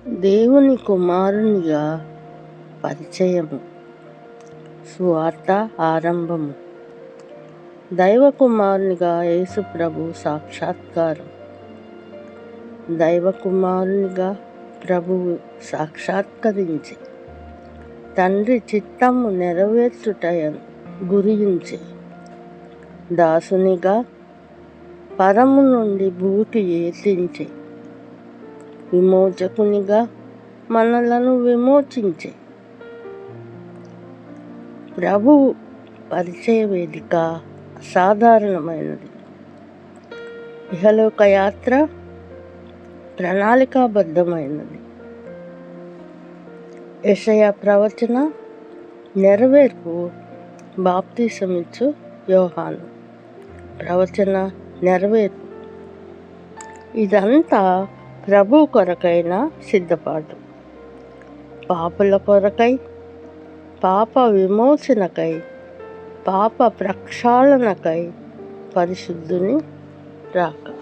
దేవుని కుమారునిగా పరిచయము. సువార్త ఆరంభము. దైవ కుమారునిగా యేసు ప్రభు సాక్షాత్కారం. దైవ కుమారునిగా ప్రభువు సాక్షాత్కరించి తండ్రి చిత్తము నెరవేర్చుటయను గురించి దాసునిగా పరము నుండి భూకి ఏతించి విమోచకునిగా మనలను విమోచించే ప్రభువు పరిచయ వేదిక అసాధారణమైనది. ఇహలోక యాత్ర ప్రణాళికాబద్ధమైనది. యెషయా ప్రవచన నెరవేర్పు బాప్తిసమిచ్చు యోహాను ప్రవచన నెరవేర్పు. ఇదంతా ప్రభు కొరకైన సిద్ధపాటు. పాపుల కొరకై, పాప విమోచనకై, పాప ప్రక్షాళనకై పరిశుద్ధుని రాక.